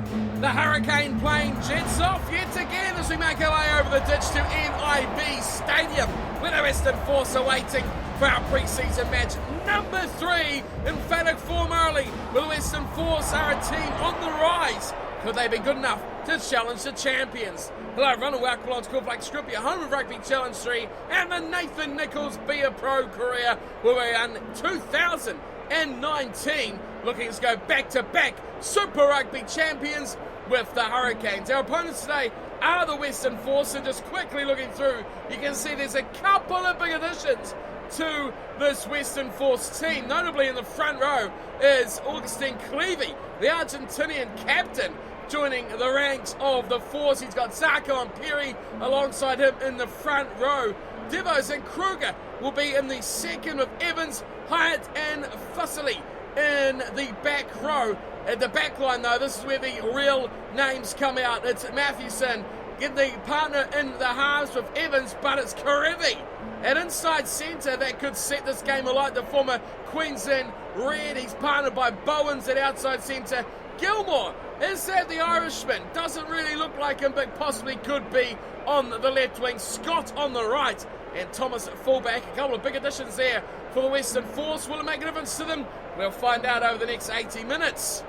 The Hurricane playing jets off yet again as we make our way over the ditch to NIB Stadium, where the Western Force are waiting for our pre-season match number 3. Emphatic form early, but the Western Force are a team on the rise. Could they be good enough to challenge the champions? Hello everyone and welcome along to Cornflakes Group, your home of Rugby Challenge 3 and the Nathan Nicholls Be A Pro career, where we are in 2019, looking to go back-to-back Super Rugby champions with the Hurricanes. Our opponents today are the Western Force, and just quickly looking through, you can see there's a couple of big additions to this Western Force team. Notably in the front row is Augustine Clevey, the Argentinian captain, joining the ranks of the Force. He's got Zarko and Perry alongside him in the front row. Devos and Kruger will be in the second, with Evans, Hyatt and Fussily in the back row. At the back line though, this is where the real names come out. It's Mathewson, get the partner in the halves with Evans, but it's Karevi at inside centre that could set this game alight. The former Queensland Red, he's partnered by Bowens at outside centre. Gilmore, is that the Irishman? Doesn't really look like him, but possibly could be on the left wing. Scott on the right, and Thomas at fullback. A couple of big additions there for the Western Force. Will it make a difference to them? We'll find out over the next 80 minutes.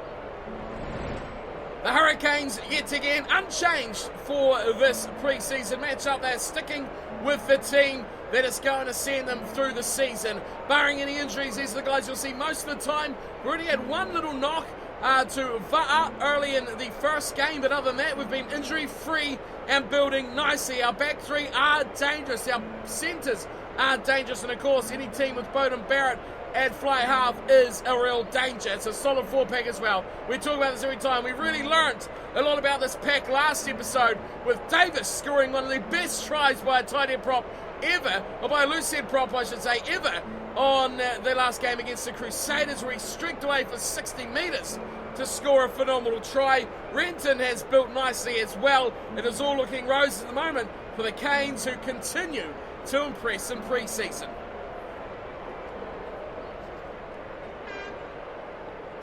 The Hurricanes, yet again, unchanged for this pre-season matchup. They're sticking with the team that is going to send them through the season. Barring any injuries, these are the guys you'll see most of the time. We already had one little knock to Va'a early in the first game, but other than that, we've been injury-free and building nicely. Our back three are dangerous. Our centres are dangerous, and of course, any team with Bowden Barrett at fly half is a real danger. It's a solid 4-pack as well. We talk about this every time. We really learnt a lot about this pack last episode, with Davis scoring one of the best tries by a tight head prop ever, or by a loose head prop I should say, ever, on their last game against the Crusaders, where he streaked away for 60 metres to score a phenomenal try. Renton has built nicely as well. It is all looking rosy at the moment for the Canes, who continue to impress in pre-season.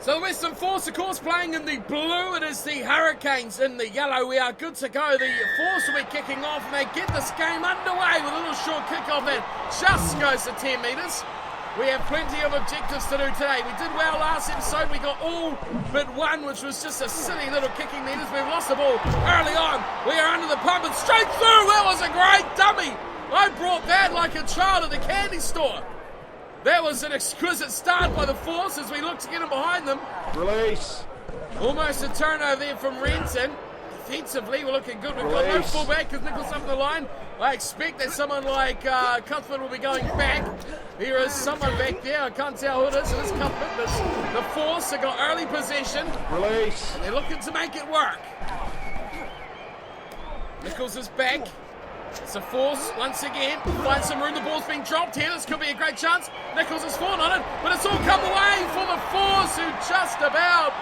So the Western Force, of course, playing in the blue. It is the Hurricanes in the yellow. We are good to go. The Force will be kicking off, and they get this game underway with a little short kickoff that just goes to 10 metres. We have plenty of objectives to do today. We did well last episode. We got all but one, which was just a silly little kicking meters. We've lost the ball early on. We are under the pump and straight through. That was a great dummy. I brought that like a child at the candy store. That was an exquisite start by the Force as we look to get them behind them. Release. Almost a turnover there from Renton. Defensively, we're looking good. We've got no fullback because Nicholls up the line. I expect that someone like Cuthbert will be going back. There is someone back there. I can't tell who it is. It is Cuthbert. It's the Force. They got early possession. Release. And they're looking to make it work. Nichols is back. It's a Force once again. Find some room. The ball's being dropped here. This could be a great chance. Nichols has fallen on it, but it's all come away for the Force, who just about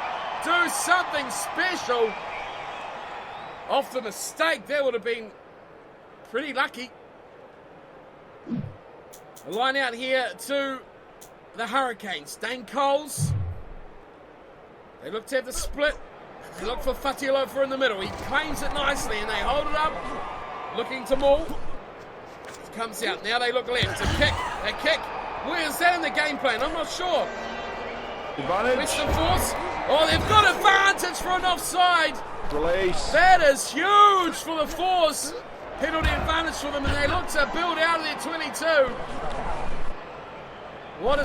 do something special. Off the mistake, that would have been pretty lucky. A line out here to the Hurricanes. Dane Coles. They look to have the split. They look for Fatialofa in the middle. He claims it nicely, and they hold it up. Looking to maul. It comes out. Now they look left. A kick. A kick. Where is that in the game plan? I'm not sure. Advantage. Western Force. Oh, they've got advantage for an offside. Release. That is huge for the Force. Penalty advantage for them, and they look to build out of their 22. What do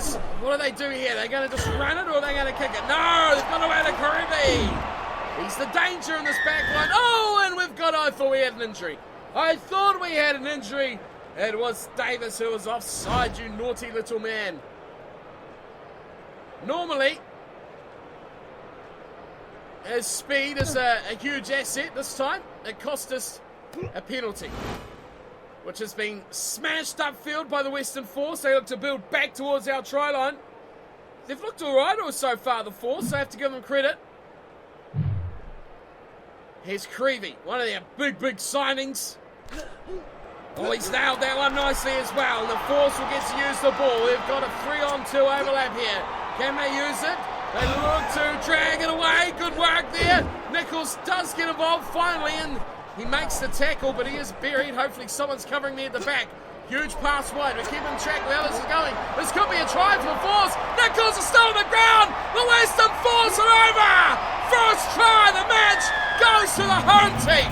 they do here? They're going to just run it, or are they going to kick it? No, they've got away to Karevi. He's the danger in this back line. Oh, and I thought we had an injury. I thought we had an injury. It was Davis who was offside, you naughty little man. Normally, his speed is a huge asset. This time, it cost us a penalty, which has been smashed upfield by the Western Force. They look to build back towards our try line. They've looked all right so far, the Force, so I have to give them credit. Here's Creevy, one of their big signings. Oh, he's nailed that one nicely as well. And the Force will get to use the ball. They've got a 3-on-2 overlap here. Can they use it? They look to drag it away. Good work there. Nicholls Nicholls does get involved finally, and he makes the tackle, but he is buried. Hopefully someone's covering me at the back. Huge pass wide. We're keeping track where this is going. This could be a try for the Force. Nicholls is still on the ground. The Western Force are over. First try of the match goes to the home team.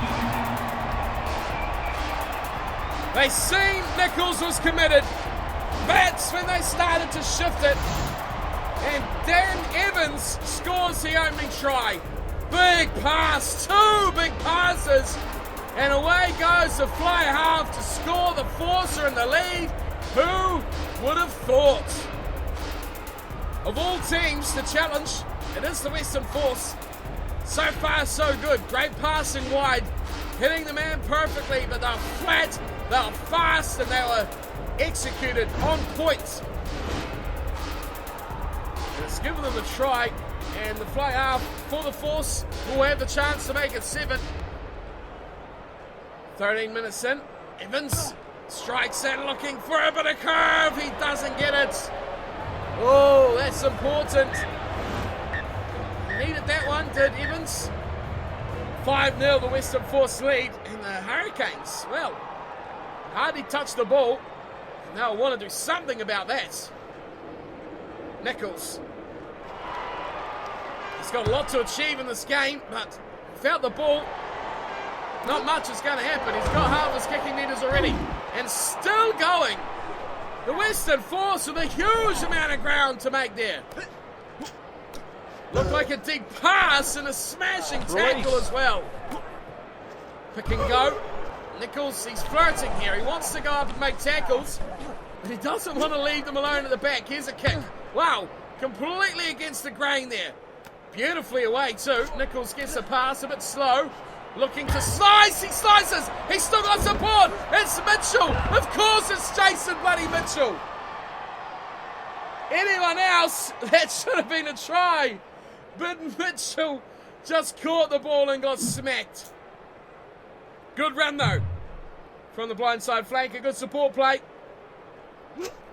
They seen Nicholls was committed. That's when they started to shift it. And Dan Evans scores the opening try. Big pass, 2 big passes. And away goes the fly half to score. The Force are in the lead. Who would have thought? Of all teams to challenge, it is the Western Force. So far, so good. Great passing wide. Hitting the man perfectly, but they're flat, they're fast, and they were executed on point. And it's given them a try, and the fly half for the Force will have the chance to make it 7. 13 minutes in, Evans strikes in looking for a bit of curve. He doesn't get it. Oh, that's important. He needed that one, did Evans. 5-0, the Western Force lead. And the Hurricanes, well, hardly touched the ball. Now I want to do something about that. Nicholls. He's got a lot to achieve in this game, but without the ball, not much is going to happen. He's got half his kicking meters already. And still going. The Western Force with a huge amount of ground to make there. Looked like a deep pass and a smashing tackle as well. Pick and go. Nicholls, he's flirting here. He wants to go up and make tackles, but he doesn't want to leave them alone at the back. Here's a kick. Wow, completely against the grain there. Beautifully away too. Nicholls gets a pass, a bit slow. Looking to slice, he slices, he's still got support, it's Mitchell, of course it's Jason bloody Mitchell. Anyone else, that should have been a try, but Mitchell just caught the ball and got smacked. Good run though, from the blindside flank, a good support play.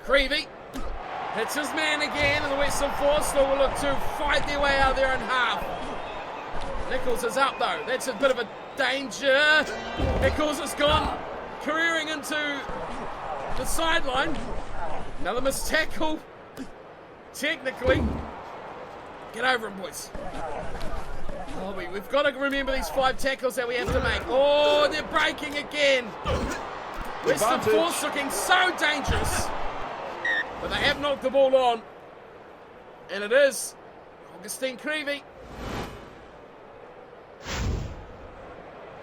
Creevy hits his man again, and the Western Force still will look to fight their way out there in half. Nicholls is up though, that's a bit of a danger. Nicholls has gone careering into the sideline. Another missed tackle. Technically. Get over him, boys. Oh, we've got to remember these 5 tackles that we have to make. Oh, they're breaking again. Western Force looking so dangerous. But they have knocked the ball on. And it is Augustine Creevy.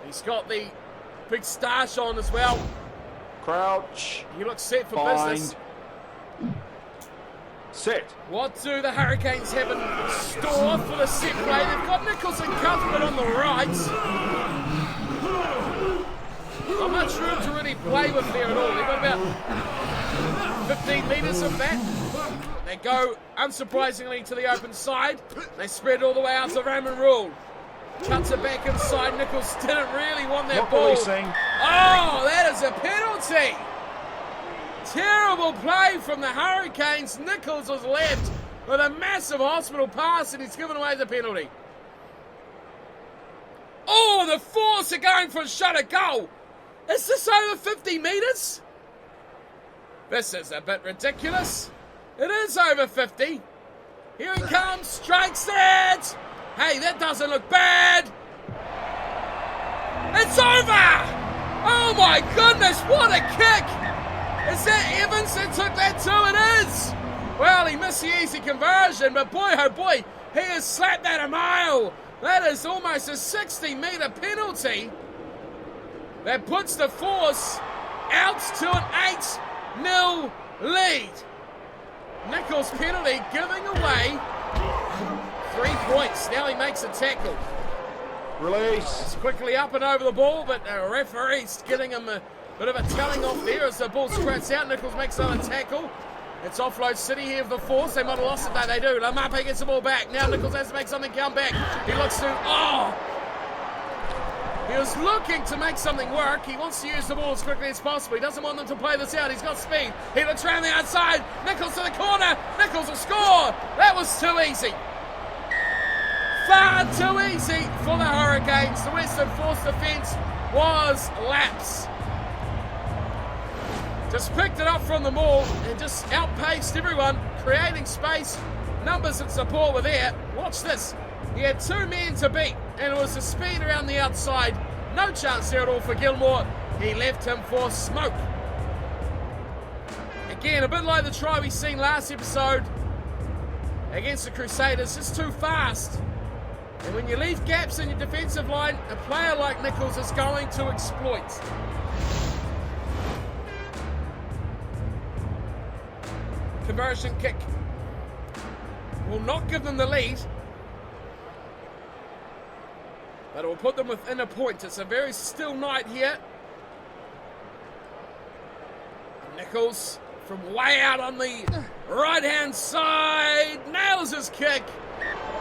He's got the big stoush on as well. Crouch. He looks set for business. Set. What do the Hurricanes have in store for the set play? They've got Nicholls and Cuthbert on the right. Not much room to really play with there at all. They've got about 15 metres of that. They go, unsurprisingly, to the open side. They spread all the way out to Roman Rule. Cuts it back inside. Nicholls didn't really want that ball. Releasing. Oh, that is a penalty. Terrible play from the Hurricanes. Nicholls was left with a massive hospital pass, and he's given away the penalty. Oh, the Force are going for a shot at goal. Is this over 50 metres? This is a bit ridiculous. It is over 50. Here he comes, strikes it. Hey, that doesn't look bad. It's over. Oh my goodness, what a kick. Is that Evans that took that too? It is. Well, he missed the easy conversion, but boy, oh boy, he has slapped that a mile. That is almost a 60-metre penalty that puts the Force out to an 8-0 lead. Nicholls' penalty giving away 3 points. Now he makes a tackle. Release. It's quickly up and over the ball, but the referee's getting him a bit of a telling off there as the ball squirts out. Nicholls makes another tackle. It's offload city here for the Force. They might have lost it though. They do. Lamape gets the ball back. Now Nicholls has to make something come back. He looks to... Oh! He was looking to make something work. He wants to use the ball as quickly as possible. He doesn't want them to play this out. He's got speed. He looks around the outside. Nicholls to the corner. Nicholls will score. That was too easy. Far too easy for the Hurricanes. The Western Force defence was lapse. Just picked it up from the maul and just outpaced everyone, creating space. Numbers and support were there. Watch this. He had 2 men to beat, and it was the speed around the outside. No chance there at all for Gilmore. He left him for smoke. Again, a bit like the try we seen last episode against the Crusaders, just too fast. And when you leave gaps in your defensive line, a player like Nicholls is going to exploit. Conversion kick will not give them the lead, but it will put them within a point. It's a very still night here. Nicholls from way out on the right-hand side nails his kick.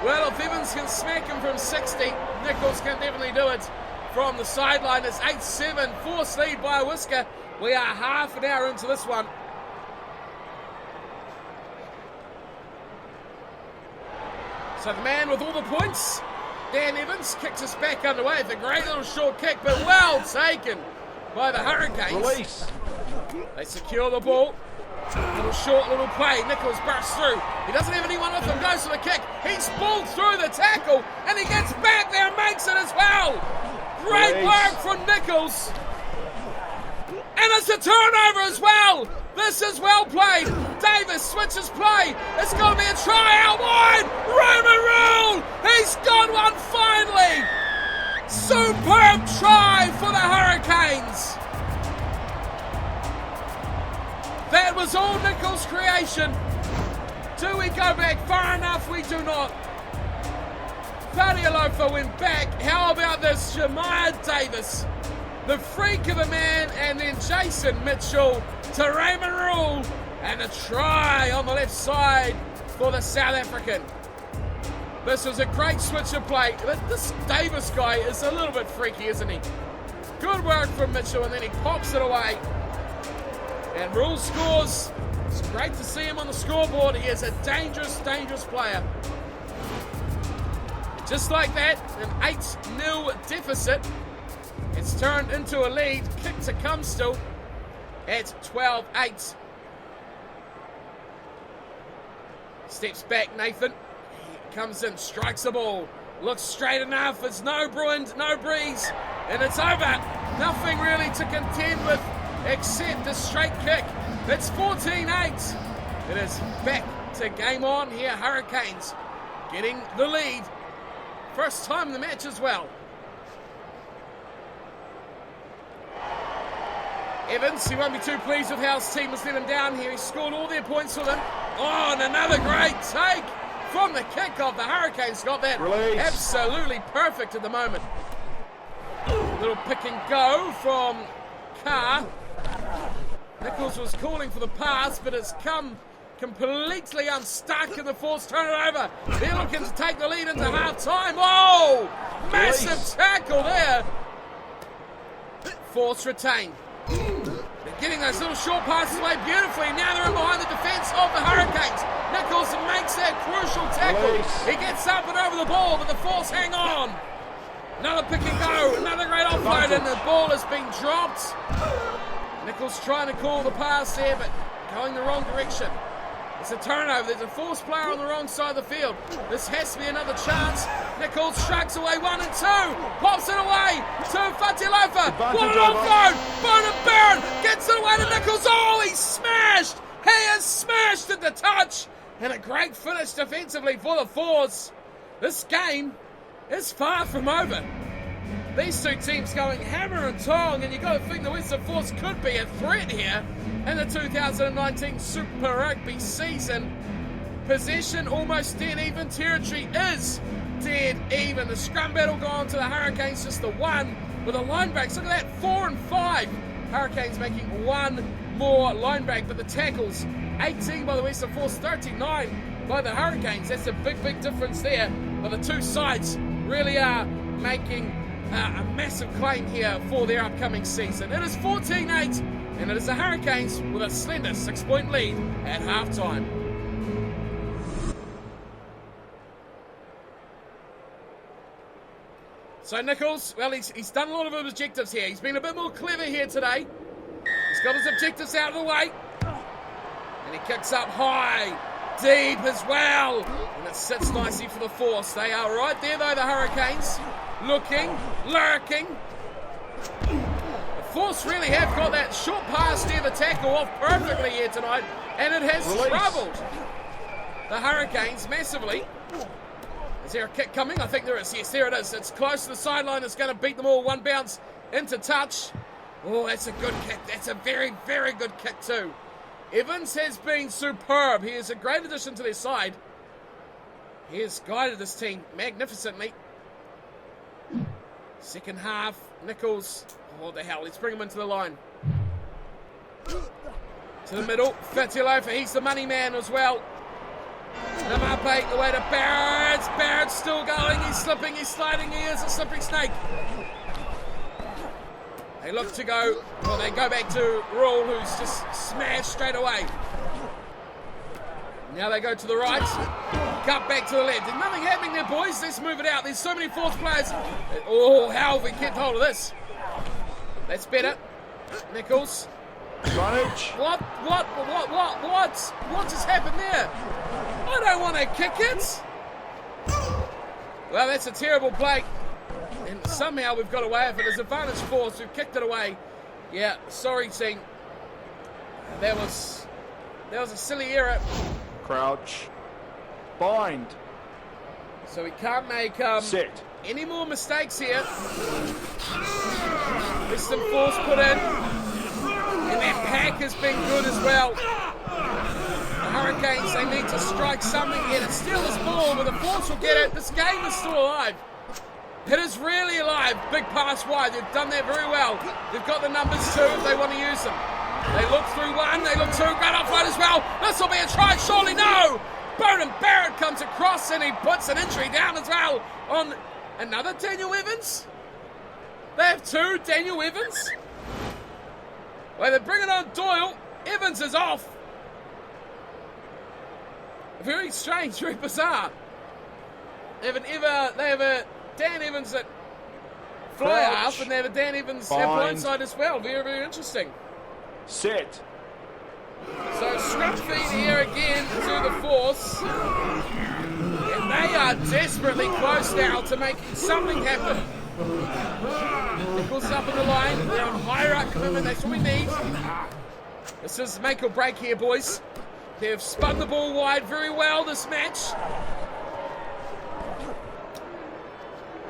Well, if Evans can smack him from 60, Nicholls can definitely do it from the sideline. It's 8-7, Force lead by a whisker. We are half an hour into this one. So the man with all the points, Dan Evans, kicks us back underway. It's a great little short kick, but well taken by the Hurricanes. Release. They secure the ball. Little short, little play. Nicholls bursts through. He doesn't have anyone with him. Goes for the kick. He's pulled through the tackle, and he gets back there and makes it as well. Great work from Nicholls. And it's a turnover as well. This is well played. Davis switches play. It's going to be a try out wide. Roman Rule. He's got one finally. Superb try for the Hurricanes. That was all Nicholls' creation. Do we go back far enough? We do not. Fadialofa went back. How about this? Jemiah Davis, the freak of a man, and then Jason Mitchell to Raymond Rule, and a try on the left side for the South African. This was a great switch of play. This Davis guy is a little bit freaky, isn't he? Good work from Mitchell, and then he pops it away. And Rule scores. It's great to see him on the scoreboard. He is a dangerous, dangerous player. Just like that, an 8-0 deficit. It's turned into a lead. Kick to Cumstill at 12-8. Steps back, Nathan. He comes in, strikes the ball. Looks straight enough. It's no Bruin, no breeze. And it's over. Nothing really to contend with except a straight kick. It's 14-8. It is back to game on here. Hurricanes getting the lead. First time in the match as well. Evans, he won't be too pleased with how his team has let him down here. He scored all their points for them. Oh, and another great take from the kickoff. The Hurricanes got that absolutely perfect at the moment. Little pick and go from Carr. Nicholls was calling for the pass, but it's come completely unstuck in the Force turnover. They're looking to take the lead into half-time. Oh, massive tackle there. Force retained. They're getting those little short passes away beautifully. Now they're in behind the defence of the Hurricanes. Nicholls makes that crucial tackle. He gets up and over the ball, but the Force hang on. Another pick and go, another great offload, and the ball has been dropped. Nicholls trying to call the pass there, but going the wrong direction. It's a turnover. There's a Force player on the wrong side of the field. This has to be another chance. Nicholls shrugs away 1 and 2. Pops it away to Fatialofa. What an offload. Bowden Barron gets it away to Nicholls. Oh, he's smashed. He is smashed at the touch. And a great finish defensively for the Force. This game is far from over. These two teams going hammer and tong, and you've got to think the Western Force could be a threat here in the 2019 Super Rugby season. Possession almost dead even. Territory is dead even. The scrum battle gone to the Hurricanes, just the one with a line breaks. Look at that, 4 and 5. Hurricanes making one more line break, but the tackles, 18 by the Western Force, 39 by the Hurricanes. That's a big, big difference there. But the two sides really are making a massive claim here for their upcoming season. It is 14-8, and it is the Hurricanes with a slender 6-point lead at halftime. So Nicholls, well, he's done a lot of his objectives here. He's been a bit more clever here today. He's got his objectives out of the way. And he kicks up high, deep as well. And it sits nicely for the Force. They are right there, though, the Hurricanes. Looking, lurking. The Force really have got that short pass near the tackle off perfectly here tonight. And it has troubled the Hurricanes massively. Is there a kick coming? I think there is. Yes, there it is. It's close to the sideline. It's going to beat them all. One bounce into touch. Oh, that's a good kick. That's a very, very good kick too. Evans has been superb. He is a great addition to their side. He has guided this team magnificently. Second half, Nicholls. Oh, what the hell? Let's bring him into the line. To the middle. Fatilofa. He's the money man as well. Namape, the way to Barrett. Barrett's still going. He's slipping. He's sliding. He is a slippery snake. They look to go. Well, they go back to Rule, who's just smashed straight away. Now they go to the right. Cut back to the left. There's nothing happening there, boys. Let's move it out. There's so many Force players. Oh, how have we kept hold of this? That's better. Nicholls. What just happened there? I don't want to kick it. Well, that's a terrible play. And somehow we've got away with it. As advantage Force, we've kicked it away. Yeah, sorry team. That was a silly error. Crouch. Bind. So we can't make Set. any more mistakes here. Western Force put in. And that pack has been good as well. The Hurricanes, they need to strike something here to steal this ball, but the Force will get it. This game is still alive. It is really alive. Big pass wide. They've done that very well. They've got the numbers too if they want to use them. They look through one. They look two. Great offload as well. This will be a try. Surely no. Bowden Barrett comes across and he puts an injury down as well on another Daniel Evans. They have two Daniel Evans. Well, they're bringing on Doyle. Evans is off. Very strange, very bizarre. They have a Dan Evans that fly half, and they have a Dan Evans at blindside as well. Very, very interesting. Set. So scrum feed here again to the Force. And they are desperately close now to making something happen. Nicholls up in the line. They're on high ruck commitment. That's what we need. This is make or break here, boys. They've spun the ball wide very well this match.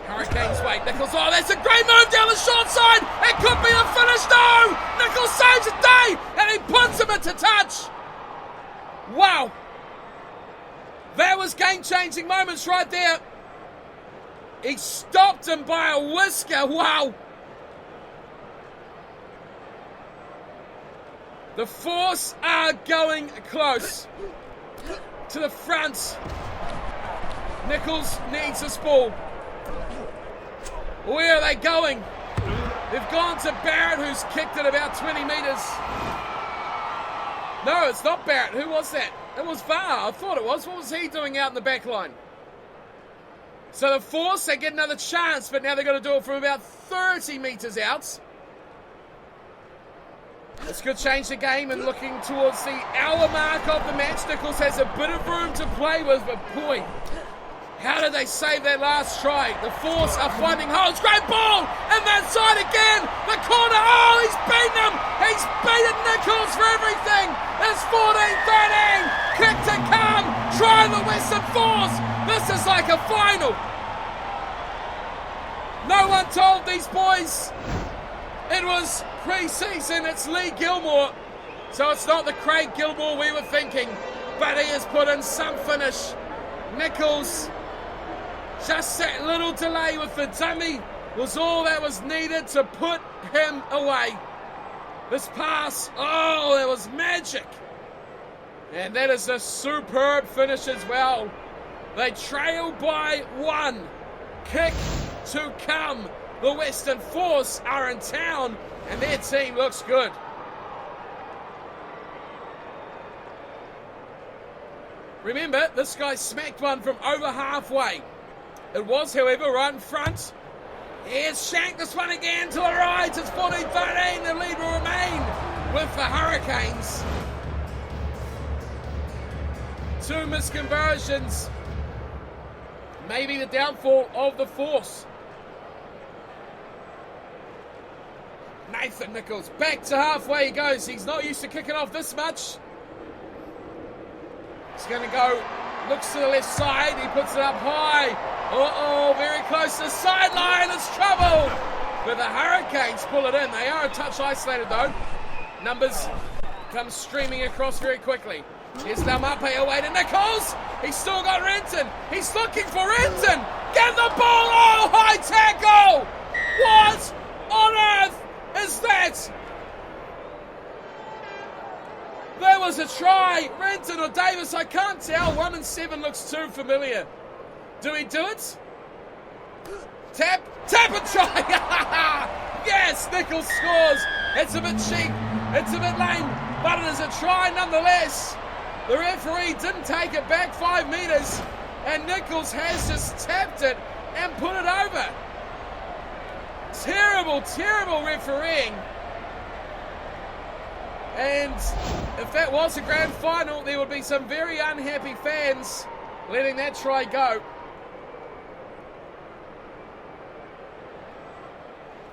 Hurricanes wait. Nicholls, oh, that's a great move down the short side. It could be a finish. No! Nicholls saves the day, and he puts him into touch. Wow. That was game-changing moments right there. He stopped him by a whisker. Wow. The Force are going close to the front. Nicholls needs this ball. Where are they going? They've gone to Barrett, who's kicked it about 20 metres. No, it's not Barrett. Who was that? It was VAR. I thought it was. What was he doing out in the back line? So the Force, they get another chance, but now they're going to do it from about 30 metres out. This could change the game, and looking towards the hour mark of the match, Nicholls has a bit of room to play with, but boy, how did they save that last try? The Force are finding holes. Great ball! And that side again! The corner! Oh, he's beaten him! He's beaten Nicholls for everything! It's 14-13! Kick to come! Try the Western Force! This is like a final! No one told these boys it was pre-season. It's Lee Gilmore. So it's not the Craig Gilmore we were thinking, but he has put in some finish. Nicholls, just that little delay with the dummy was all that was needed to put him away. This pass, oh, it was magic. And that is a superb finish as well. They trail by one. Kick to come. The Western Force are in town, and their team looks good. Remember, this guy smacked one from over halfway. It was, however, right in front. Here's Shank, this one again to the right. It's 14-13. The lead will remain with the Hurricanes. 2 misconversions. Maybe the downfall of the force. Nathan Nicholls back to halfway he goes. He's not used to kicking off this much. He's going to go, looks to the left side. He puts it up high. Uh-oh, very close to the sideline. It's trouble. But the Hurricanes pull it in. They are a touch isolated though. Numbers come streaming across very quickly. Here's Lamape away to Nicholls. He's still got Renton. He's looking for Renton. Get the ball. Oh, high tackle. What on earth is that? There was a try. Renton or Davis, I can't tell. 1 and 7 looks too familiar. Do we do it? Tap and try. Yes, Nicholls scores. It's a bit cheap. It's a bit lame, but it is a try nonetheless. The referee didn't take it back 5 metres, and Nicholls has just tapped it and put it over. Terrible, terrible refereeing. And if that was a grand final, there would be some very unhappy fans letting that try go.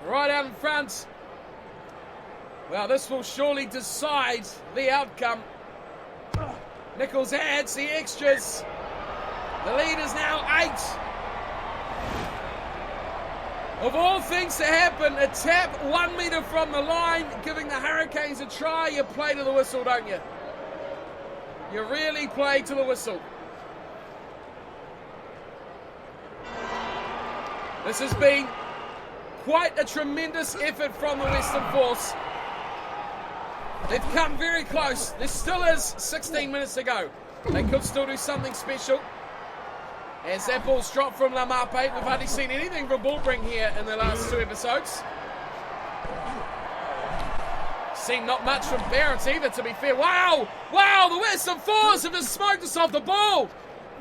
Right out in front. Well, this will surely decide the outcome. Nicholls adds the extras. The lead is now 8. Of all things to happen, a tap 1 metre from the line, giving the Hurricanes a try. You play to the whistle, don't you? You really play to the whistle. This has been quite a tremendous effort from the Western Force. They've come very close. There still is 16 minutes to go. They could still do something special. As that ball's dropped from Lamape, we've hardly seen anything from Bullbring here in the last 2 episodes. Seen not much from Barrett either, to be fair. Wow! Wow, the Western Force have just smoked us off the ball.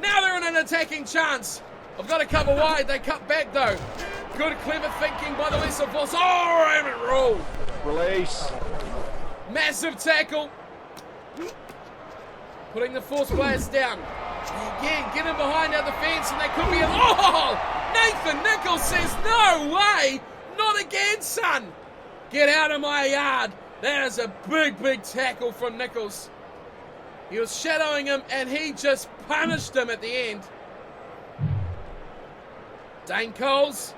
Now they're in an attacking chance. I've got to cover wide. They cut back though. Good, clever thinking by the Western Force. Oh, Raymond Rule. Release. Massive tackle. Putting the Force players down. Again, get him behind out the fence and they could be in. Oh! Nathan Nicholls says, no way! Not again, son! Get out of my yard. That is a big, big tackle from Nicholls. He was shadowing him and he just punished him at the end. Dane Coles.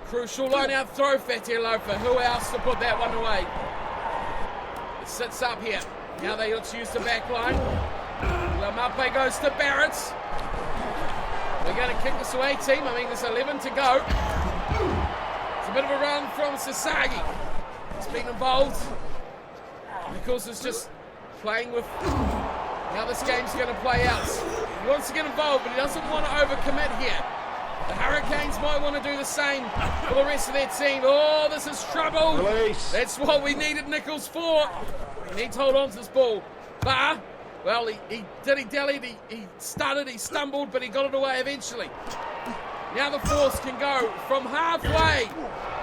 Crucial line out throw, Fatty Loafer. Who else to put that one away? It sits up here. Now they let's use the back line. Lamape goes to Barrett. We're going to kick this away, team. I mean, there's 11 to go. It's a bit of a run from Sasagi. He's been involved. Nicholls is just playing with how this game's going to play out. He wants to get involved, but he doesn't want to overcommit here. The Hurricanes might want to do the same for the rest of their team. Oh, this is trouble. Release. That's what we needed Nicholls for. He needs to hold on to this ball. But, well, he dilly-dallied, he stuttered, he stumbled, but he got it away eventually. Now the Force can go from halfway.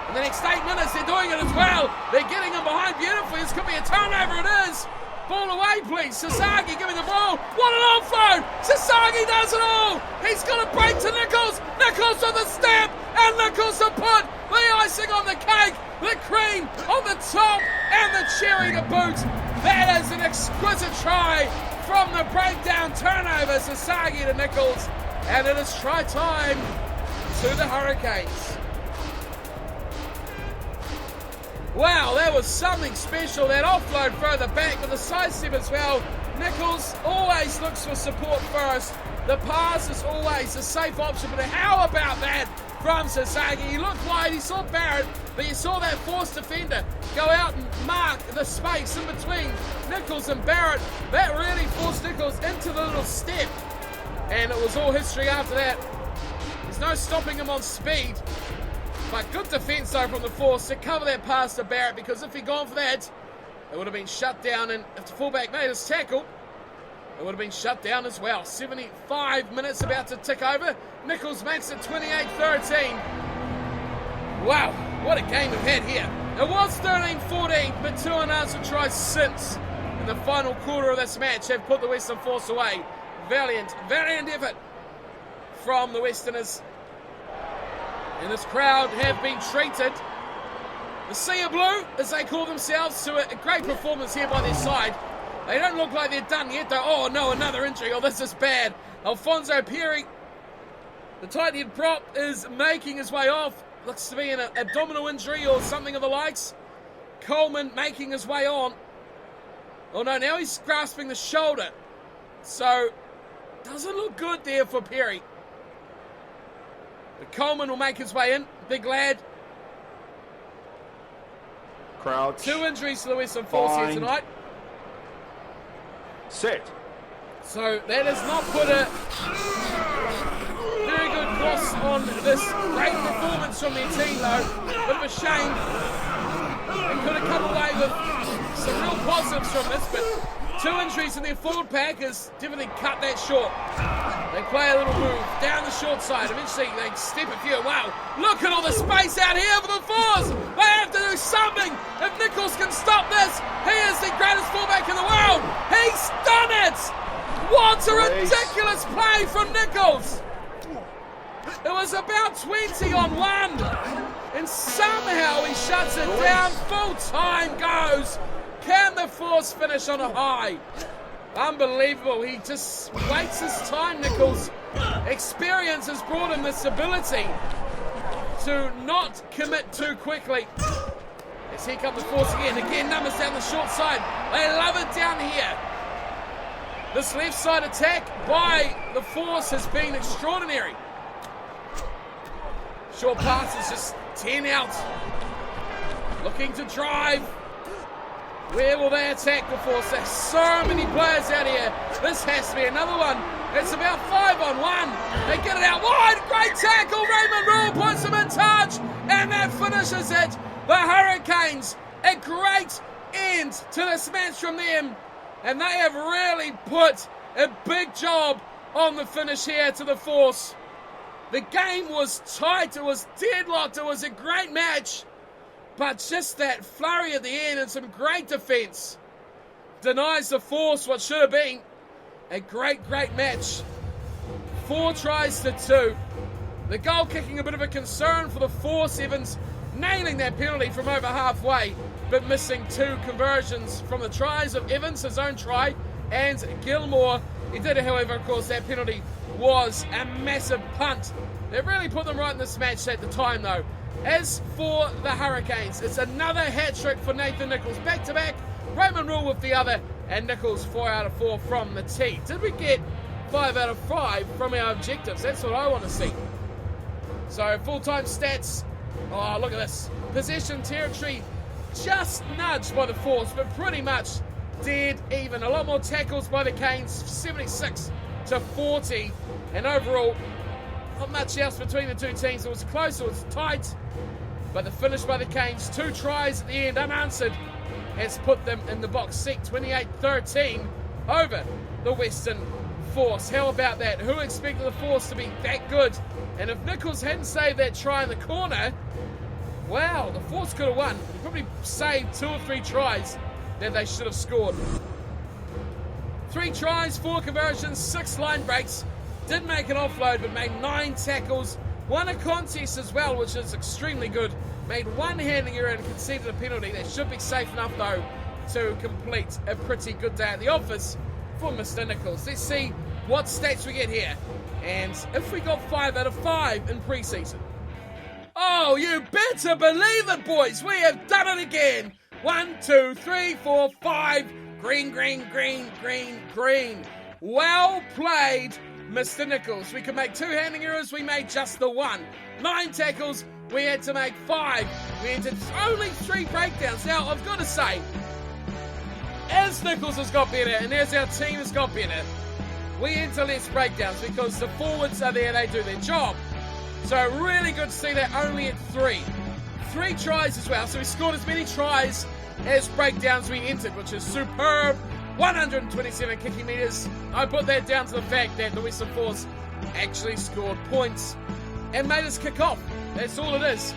In the next 8 minutes, they're doing it as well. They're getting him behind beautifully. This could be a turnover. It is. Ball away, please. Sasagi giving the ball. What an offload. Sasagi does it all. He's got a break to Nicholls. Nicholls on the step. And Nicholls to put the icing on the cake. The cream on the top. And the cherry to boot. That is an exquisite try from the breakdown turnover. Sasagi to Nicholls. And it is try time to the Hurricanes. Wow, that was something special. That offload further back, but the side step as well. Nicholls always looks for support first. The pass is always a safe option, but how about that from Sasagi? He looked wide, he saw Barrett, but you saw that Force defender go out and mark the space in between Nicholls and Barrett. That really forced Nicholls into the little step, and it was all history after that. There's no stopping him on speed. But good defence though from the Force to cover that pass to Barrett, because if he'd gone for that, it would have been shut down, and if the fullback made his tackle, it It would have been shut down as well. 75 minutes about to tick over. Nicholls makes it 28-13. Wow, what a game we've had here. It was 13-14, but 2 unanswered tries since in the final quarter of this match have put the Western Force away. Valiant effort from the Westerners. And this crowd have been treated, the Sea of Blue, as they call themselves, to a great performance here by their side. They don't look like they're done yet, though. Oh no, another injury. Oh, this is bad. Alfonso Perry, the tight head prop, is making his way off. Looks to be an abdominal injury or something of the likes. Coleman making his way on. Oh no, now he's grasping the shoulder. So, doesn't look good there for Perry. But Coleman will make his way in. Big lad. Crouch. 2 injuries to the Western Force here tonight. Set. So that has not put a very good cross on this great performance from their team, though. Bit of a shame. They could have come away with some real positives from this, but 2 injuries in their forward pack has definitely cut that short. They play a little move down the short side. Eventually they step a few. Wow, look at all the space out here for the Force. They have to do something. If Nicholls can stop this, he is the greatest fullback in the world. He's done it. What a ridiculous play from Nicholls. It was about 20 on 1. And somehow he shuts it down. Full time goes. Can the Force finish on a high? Unbelievable. He just waits his time, Nicholls. Experience has brought him this ability to not commit too quickly. As here come the Force again. Again, numbers down the short side. They love it down here. This left side attack by the Force has been extraordinary. Short passes, just 10 out. Looking to drive. Where will they attack the Force? There's so many players out here. This has to be another one. It's about 5 on 1. They get it out wide. Great tackle. Raymond Rule puts them in touch. And that finishes it. The Hurricanes, a great end to this match from them. And they have really put a big job on the finish here to the Force. The game was tight. It was deadlocked. It was a great match. But just that flurry at the end and some great defence denies the Force what should have been a great match. 4 tries to 2. The goal kicking a bit of a concern for the Force. Evans nailing that penalty from over halfway, but missing 2 conversions from the tries of Evans, his own try, and Gilmore. He did it, however, of course, that penalty was a massive punt. They really put them right in this match at the time, though. As for the Hurricanes, it's another hat-trick for Nathan Nicholls. Back-to-back, Raymond Rule with the other, and Nicholls 4 out of 4 from the tee. Did we get 5 out of 5 from our objectives? That's what I want to see. So, full-time stats. Oh, look at this. Possession territory just nudged by the Force, but pretty much dead even. A lot more tackles by the Canes, 76 to 40. And overall, not much else between the two teams. It was close, it was tight. But the finish by the Canes, 2 tries at the end, unanswered, has put them in the box seat, 28-13 over the Western Force. How about that? Who expected the Force to be that good? And if Nicholls hadn't saved that try in the corner, wow, the Force could have won. He probably saved 2 or 3 tries that they should have scored. 3 tries, 4 conversions, 6 line breaks. Did make an offload, but made 9 tackles. Won a contest as well, which is extremely good. Made 1 handling error and conceded a penalty. That should be safe enough, though, to complete a pretty good day at the office for Mr. Nicholls. Let's see what stats we get here. And if we got 5 out of 5 in pre-season. Oh, you better believe it, boys. We have done it again. 1, 2, 3, 4, 5. Green, green, green, green, green. Well played, Mr. Nicholls. We could make 2 handling errors, we made just the 1. 9 tackles, we had to make 5. We entered only 3 breakdowns. Now, I've got to say, as Nicholls has got better and as our team has got better, we enter less breakdowns because the forwards are there, they do their job. So really good to see that only at 3. 3 tries as well, so we scored as many tries as breakdowns we entered, which is superb. 127 kicking metres. I put that down to the fact that the Western Force actually scored points and made us kick off. That's all it is.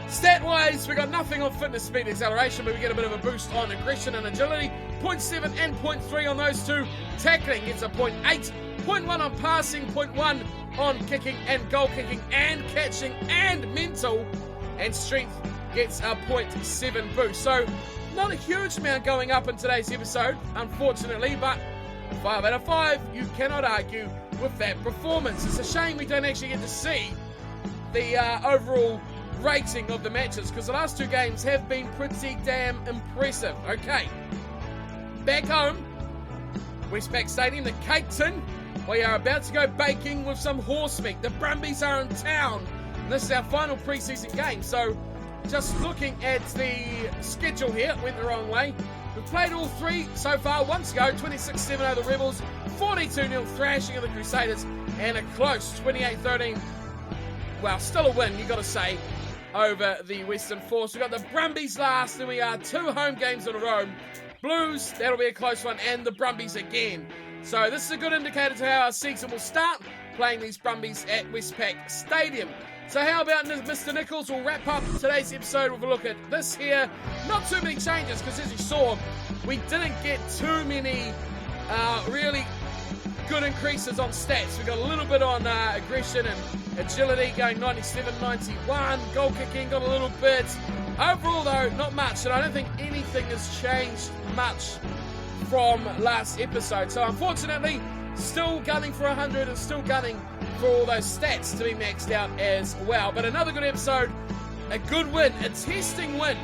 Stat-wise, we got nothing on fitness, speed, acceleration, but we get a bit of a boost on aggression and agility. 0.7 and 0.3 on those two. Tackling gets a 0.8. 0.1 on passing, 0.1 on kicking and goal kicking and catching and mental. And strength gets a 0.7 boost. So, not a huge amount going up in today's episode, unfortunately, but 5 out of 5, you cannot argue with that performance. It's a shame we don't actually get to see the overall rating of the matches, because the last two games have been pretty damn impressive. Okay, back home, Westpac Stadium, the Cape Tin, we are about to go baking with some horse meat. The Brumbies are in town, and this is our final pre-season game. So, just looking at the schedule here, it went the wrong way. We've played all three so far. One to go, 26-7 over the Rebels, 42-0 thrashing of the Crusaders, and a close 28-13. Well, still a win, you got to say, over the Western Force. We've got the Brumbies last, and we are 2 home games in a row. Blues, that'll be a close one, and the Brumbies again. So this is a good indicator to how our season will start, playing these Brumbies at Westpac Stadium. So how about Mr. Nicholls? We'll wrap up today's episode with a look at this here. Not too many changes, because as you saw, we didn't get too many really good increases on stats. We got a little bit on aggression and agility, going 97, 91. Goal kicking got a little bit. Overall, though, not much. And I don't think anything has changed much from last episode. So unfortunately, still gunning for 100 and still gunning for all those stats to be maxed out as well. But another good episode, a good win, a testing win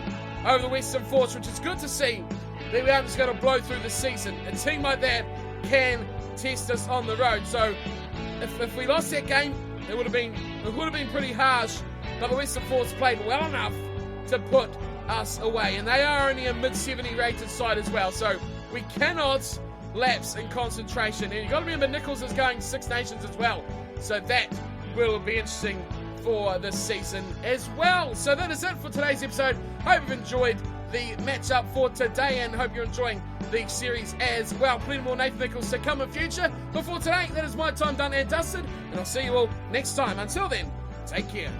over the Western Force, which is good to see that we aren't just going to blow through the season. A team like that can test us on the road. So if we lost that game, it would have been pretty harsh. But the Western Force played well enough to put us away, and they are only a mid-70 rated side as well. So we cannot lapse in concentration. And you've got to remember, Nicholls is going Six Nations as well, so that will be interesting for this season as well. So that is it for today's episode. Hope you've enjoyed the matchup for today, and hope you're enjoying the series as well. Plenty more Nathan Nicholls to come in future. But for today, that is my time done and dusted, and I'll see you all next time. Until then, take care.